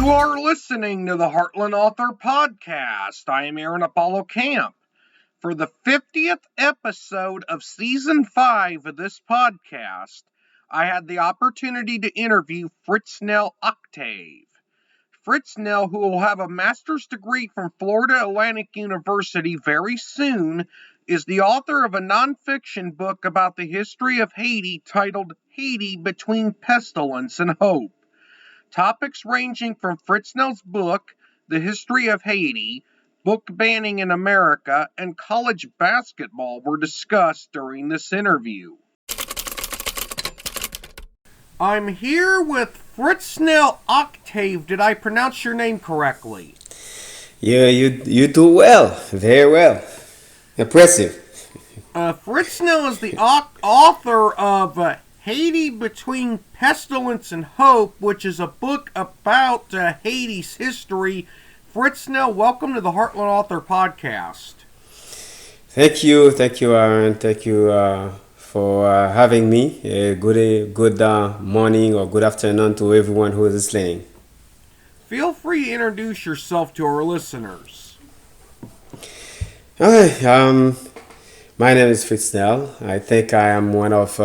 You are listening to the Heartland Author Podcast. I am Aaron Apollo Camp. For the 50th episode of Season 5 of this podcast, I had the opportunity to interview Fritznel Octave. Fritznel, who will have a master's degree from Florida Atlantic University very soon, is the author of a nonfiction book about the history of Haiti titled Haiti Between Pestilence and Hope. Topics ranging from Fritznel's book, The History of Haiti, book banning in America, and college basketball were discussed during this interview. I'm here with Fritznel Octave. Did I pronounce your name correctly? Yeah, you do well, very well. Impressive. Fritznel is the author of Haiti Between Pestilence and Hope, which is a book about Haiti's history. Fritznel, welcome to the Heartland Author Podcast. Thank you, Aaron. Thank you for having me. Good morning or good afternoon to everyone who is listening. Feel free to introduce yourself to our listeners. Okay, my name is Fritznel. I think I am one of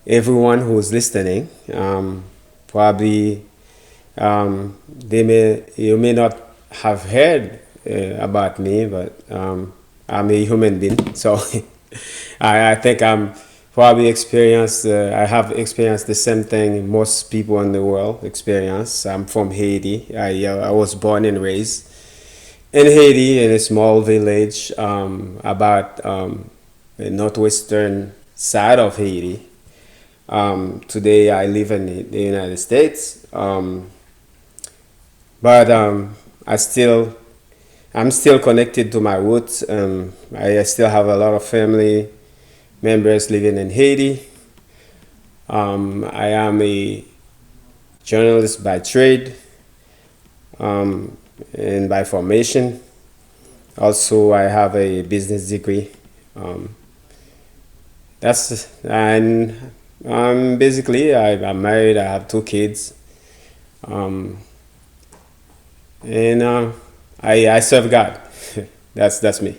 everyone who's listening. Probably you may not have heard about me, but I'm a human being. So I think I'm probably I have experienced the same thing most people in the world experience. I'm from Haiti. I was born and raised in Haiti in a small village about the northwestern side of Haiti. Today I live in the United States, but I'm still connected to my roots. I still have a lot of family members living in Haiti. I am a journalist by trade and by formation. Also, I have a business degree. Basically, I'm married. I have 2 kids, and I serve God. That's me.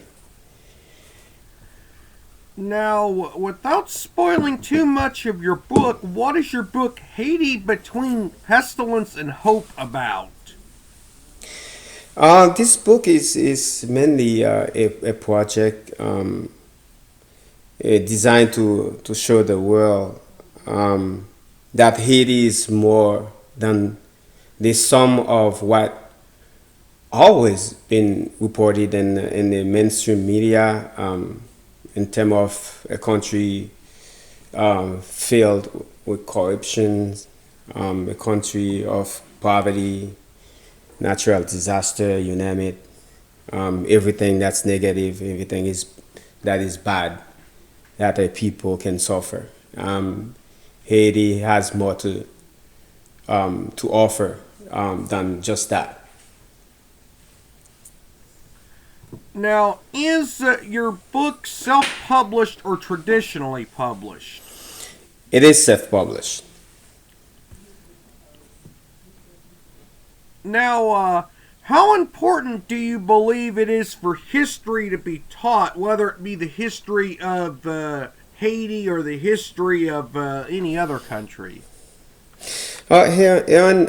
Now, without spoiling too much of your book, what is your book Haiti Between Pestilence and Hope about? This book is mainly a project designed to show the world that Haiti is more than the sum of what always been reported in the mainstream media in terms of a country filled with corruption, a country of poverty, natural disaster, you name it. Everything that's negative, that is bad, that a people can suffer. Haiti has more to offer than just that. Now, is your book self-published or traditionally published? It is self-published. Now, how important do you believe it is for history to be taught, whether it be the history of Haiti or the history of any other country? Here, Aaron,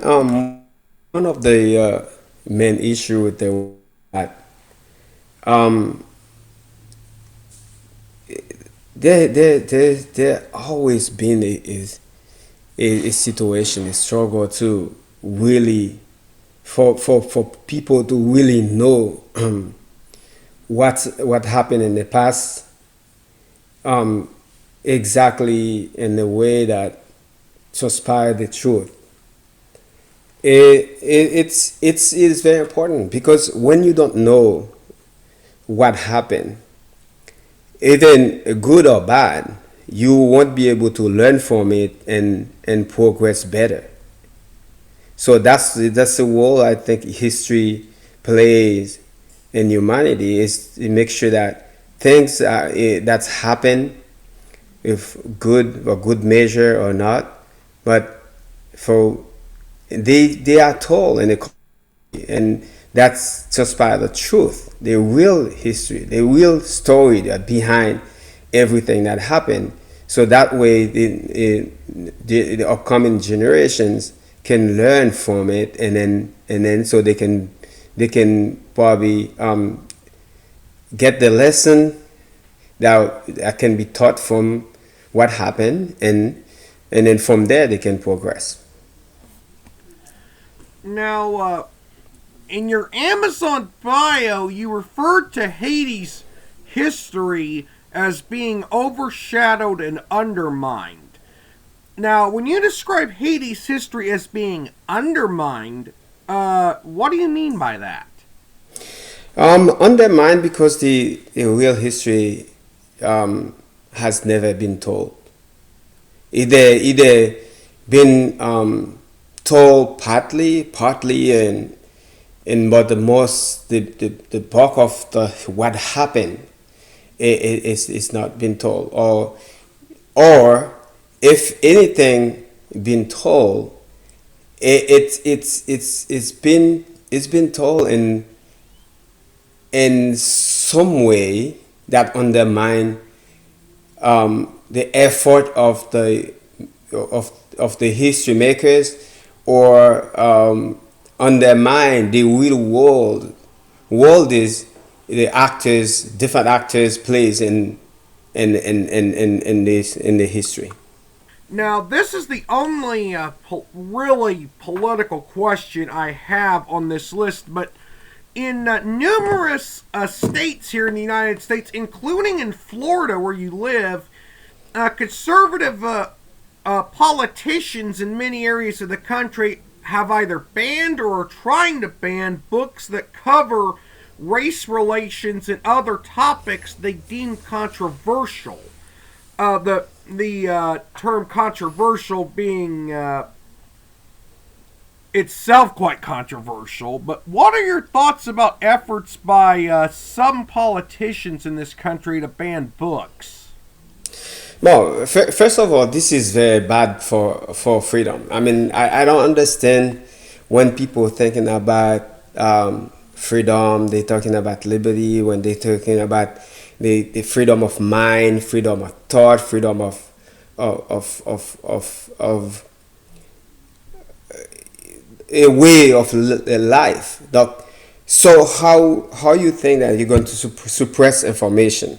one of the main issue with that um, there always been a situation, a struggle to really for people to really know what happened in the past exactly in the way that transpired the truth. It's very important because when you don't know what happened, even good or bad, you won't be able to learn from it and progress better. So that's the role I think history plays in humanity, is to make sure that things that's happened, if good or good measure or not, but for they are told in the, and that's just by the truth, the real history, the real story that behind everything that happened. So that way, the upcoming generations can learn from it, and then so they can probably get the lesson that can be taught from what happened, and then from there they can progress. Now, in your Amazon bio, you referred to Haiti's history as being overshadowed and undermined. Now, when you describe Haiti's history as being undermined, what do you mean by that? Undermined because the real history has never been told. Either been told partly, and but the most the bulk of the what happened is not been told, or if anything been told, it's been told in some way that undermine the effort of the history makers, or undermine the real world is the actors, different actors plays in the history. Now, this is the only really political question I have on this list, but in numerous states here in the United States, including in Florida where you live, conservative politicians in many areas of the country have either banned or are trying to ban books that cover race relations and other topics they deem controversial. The term controversial being itself quite controversial. But what are your thoughts about efforts by some politicians in this country to ban books? Well, first of all, this is very bad for freedom. I mean, I don't understand when people thinking about freedom, they're talking about liberty, when they're talking about the freedom of mind, freedom of thought, freedom of a way of life. So how you think that you're going to suppress information?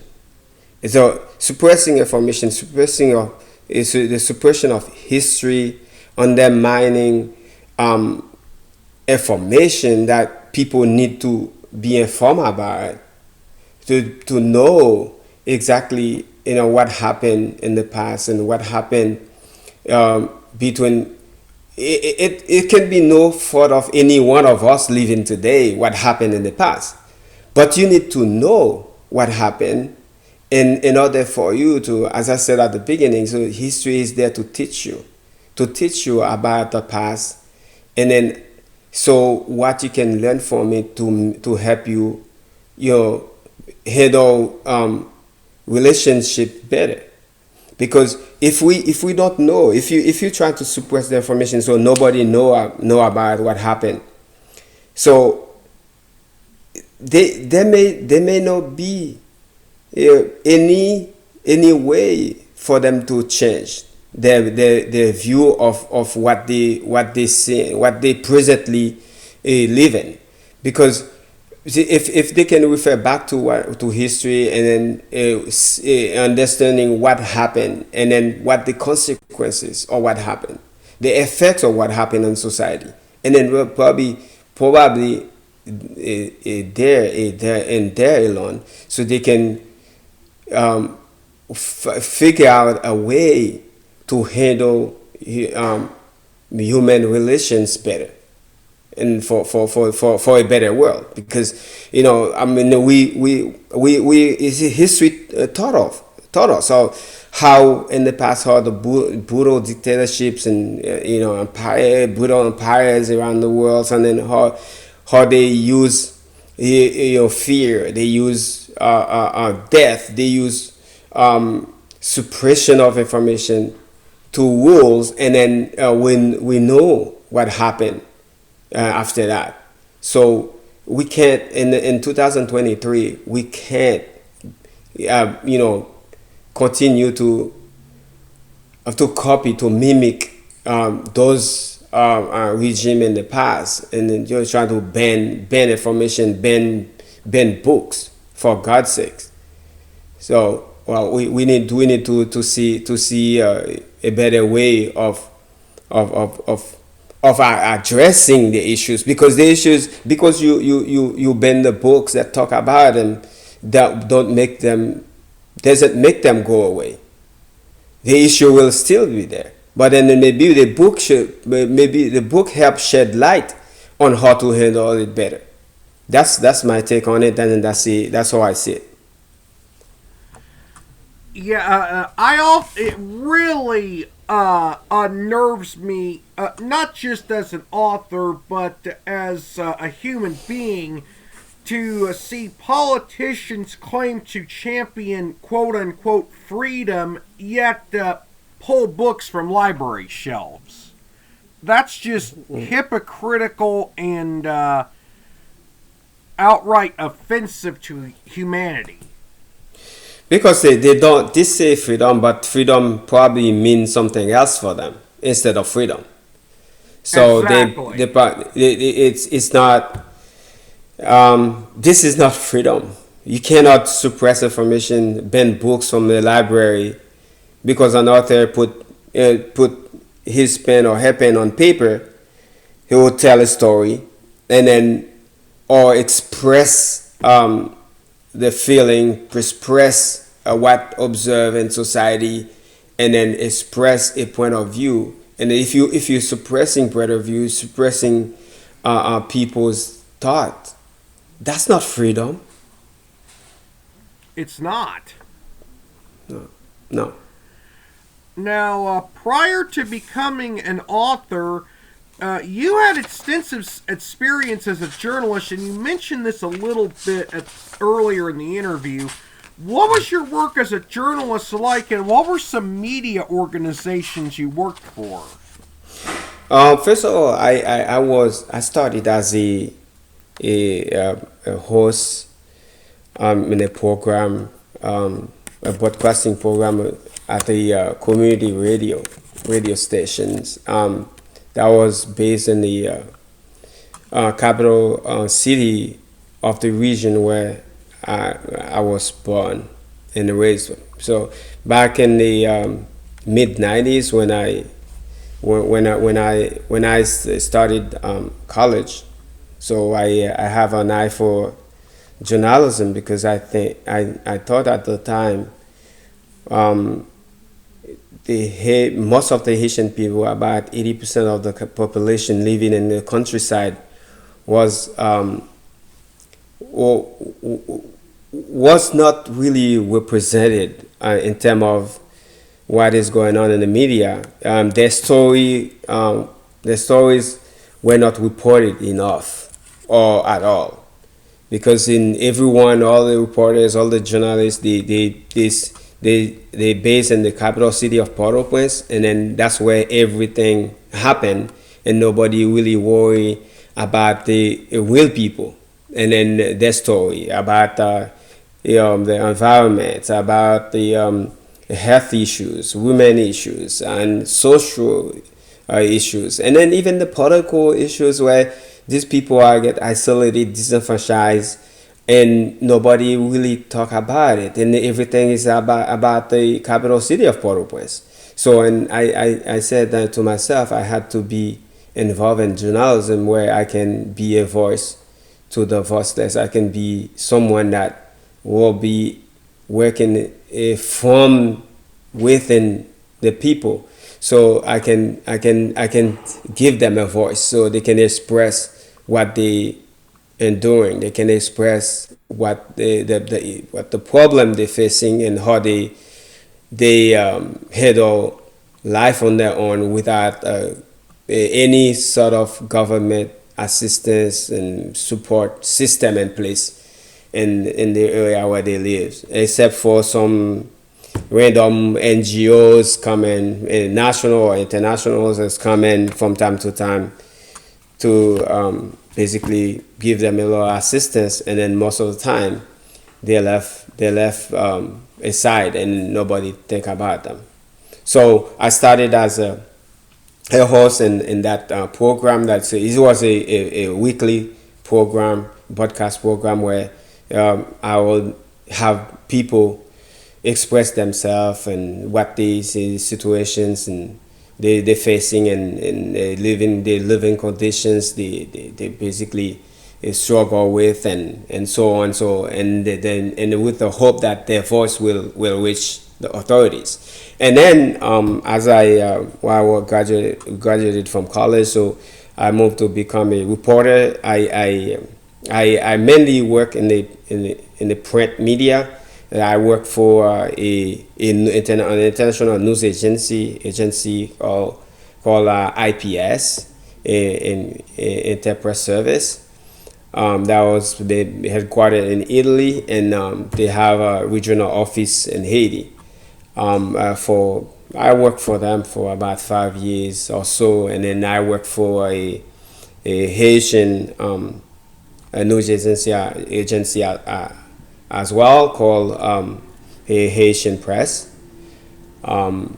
So suppressing information, suppressing of is the suppression of history, undermining information that people need to be informed about, to know exactly what happened in the past and what happened between it can be no fault of any one of us living today what happened in the past, but you need to know what happened in order for you to, as I said at the beginning, so history is there to teach you about the past, and then so what you can learn from it to help you handle relationship better. Because if we don't know, if you try to suppress the information so nobody know about what happened, so they may not be any way for them to change their view of what they see, what they presently live in. Because see, if they can refer back to history, and then understanding what happened, and then what the consequences of what happened, the effects of what happened in society, and then we'll probably there alone, so they can figure out a way to handle human relations better, and for a better world. Because I mean, we is history taught us how in the past, how the brutal dictatorships and brutal empires around the world, and then how they use fear, they use death, they use suppression of information to rules. And then when we know what happened after that. So we can't in 2023 we can't you know continue to copy, to mimic those regime in the past, and then you're trying to ban information, ban books, for God's sakes. So well, we need to see a better way of addressing the issues, because you ban the books that talk about them, that don't make them doesn't make them go away. The issue will still be there. But then maybe the book helps shed light on how to handle it better. That's my take on it, and that's how I see it. Yeah, it really unnerves me, not just as an author, but as a human being, to see politicians claim to champion quote unquote freedom, yet pull books from library shelves. That's just hypocritical and outright offensive to humanity. Because they don't they say freedom, but freedom probably means something else for them instead of freedom. So Exactly. it's not, this is not freedom. You cannot suppress information, ban books from the library because an author put his pen or her pen on paper. He will tell a story, and then or express the feeling, express what observe in society, and then express a point of view. And if you're suppressing point of view, suppressing people's thought, that's not freedom. It's not. No, no. Now, prior to becoming an author, you had extensive experience as a journalist, and you mentioned this a little bit earlier in the interview. What was your work as a journalist like, and what were some media organizations you worked for? First of all, I started as a host in a program, a broadcasting program at the community radio stations. That was based in the capital city of the region where I was born and raised. So back in the mid '90s, when I started college, so I have an eye for journalism, because I thought at the time, most of the Haitian people, about 80% of the population living in the countryside, was was not really represented in terms of what is going on in the media. Their stories were not reported enough or at all, because in everyone, all the reporters, all the journalists, they base in the capital city of Port-au-Prince, and then that's where everything happened, and nobody really worry about the real people, and then their story about the environment, about the health issues, women issues, and social issues, and then even the political issues where these people are get isolated, disenfranchised, and nobody really talk about it, and everything is about the capital city of Port-au-Prince. So, and I said that to myself, I had to be involved in journalism where I can be a voice to the voiceless. I can be someone that will be working from within the people, so I can give them a voice so they can express what they enduring. They can express what what the problem they're facing, and how they handle life on their own without any sort of government assistance and support system in place in the area where they live, except for some random NGOs coming, national or internationals is coming from time to time to basically give them a little assistance, and then most of the time they left aside and nobody think about them. So I started as a host in that program. It was a weekly program, podcast program, where I will have people express themselves and what they see situations and they're facing and their living conditions they basically struggle with and so on, so then and with the hope that their voice will reach the authorities. And then as while I graduated from college, so I moved to become a reporter. I mainly work in the print media. I work for an international news agency called IPS, in Interpress Service. That was headquartered in Italy, and they have a regional office in Haiti. For I worked for them for about 5 years or so, and then I worked for a Haitian a news agency as well, called a Haitian Press. And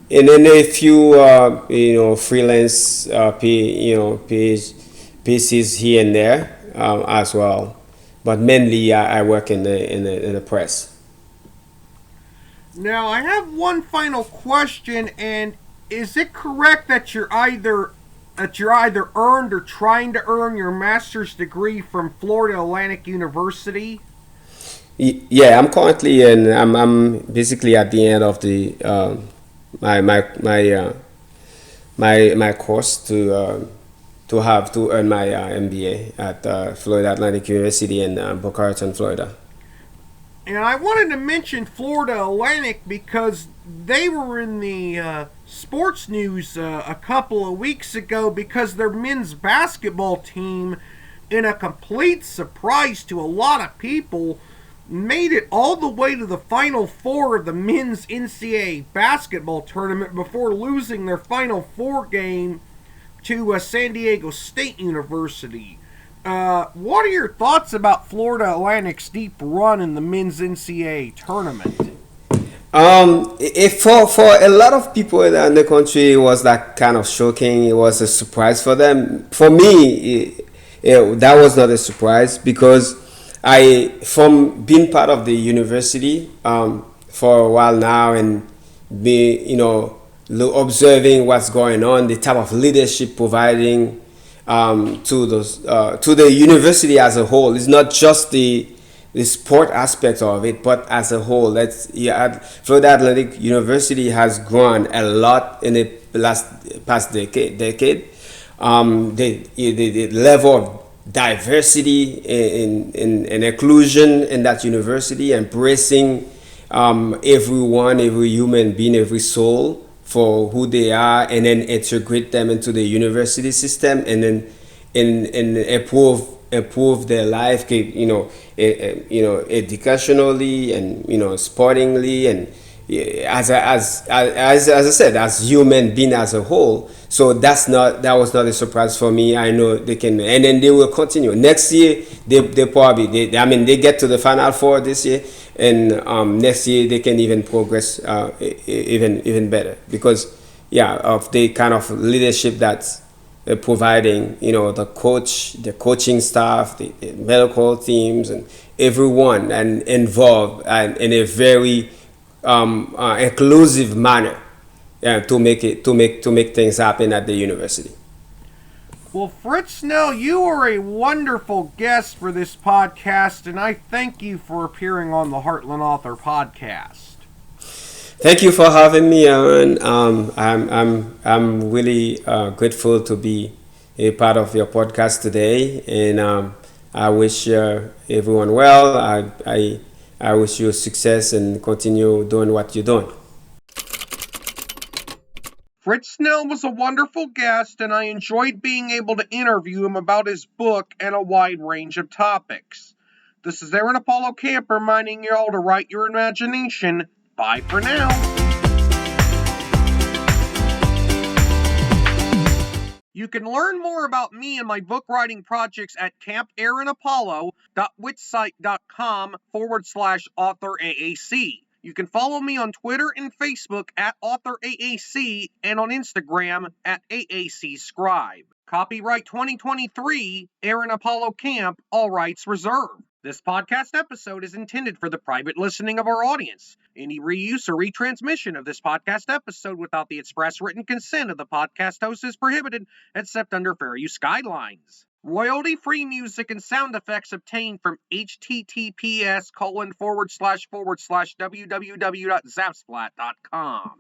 then a few freelance pieces here and there as well, but mainly I work in the press. Now, I have one final question, and is it correct that you're either earned or trying to earn your master's degree from Florida Atlantic University? Yeah, I'm currently I'm basically at the end of the my my my my course to earn my MBA at Florida Atlantic University in Boca Raton, Florida. And I wanted to mention Florida Atlantic because they were in the sports news a couple of weeks ago because their men's basketball team, in a complete surprise to a lot of people, made it all the way to the Final Four of the men's NCAA basketball tournament before losing their Final Four game to San Diego State University. What are your thoughts about Florida Atlantic's deep run in the men's NCAA tournament? For a lot of people in the country, it was like kind of shocking. It was a surprise for them. For me, that was not a surprise because from being part of the university for a while now and be observing what's going on, the type of leadership providing to the university as a whole. It's not just the sport aspect of it, but as a whole. Florida Atlantic University has grown a lot in the past decade. The level of diversity and inclusion in that university, embracing everyone, every human being, every soul for who they are, and then integrate them into the university system, and then and improve their life, educationally and sportingly, and as I said, as human being as a whole. So that was not a surprise for me. I know they can, and then they will continue next year. They probably I mean they get to the Final Four this year, and next year they can even progress even better because yeah, of the kind of leadership that's providing, the coaching staff, the medical teams, and everyone and involved and in a very inclusive manner, to make things happen at the university. Well, Fritznel, you are a wonderful guest for this podcast, and I thank you for appearing on the Heartland Author podcast. Thank you for having me, Aaron. I'm really grateful to be a part of your podcast today, and I wish everyone well. I wish you success and continue doing what you're doing. Fritznel was a wonderful guest, and I enjoyed being able to interview him about his book and a wide range of topics. This is Aaron Apollo Camp reminding y'all to write your imagination. Bye for now. You can learn more about me and my book writing projects at campaaronapollo.wixsite.com/authoraac. You can follow me on Twitter and Facebook at authoraac and on Instagram at aacscribe. Copyright 2023, Aaron Apollo Camp, all rights reserved. This podcast episode is intended for the private listening of our audience. Any reuse or retransmission of this podcast episode without the express written consent of the podcast host is prohibited, except under fair use guidelines. Royalty-free music and sound effects obtained from https://www.zapsplat.com.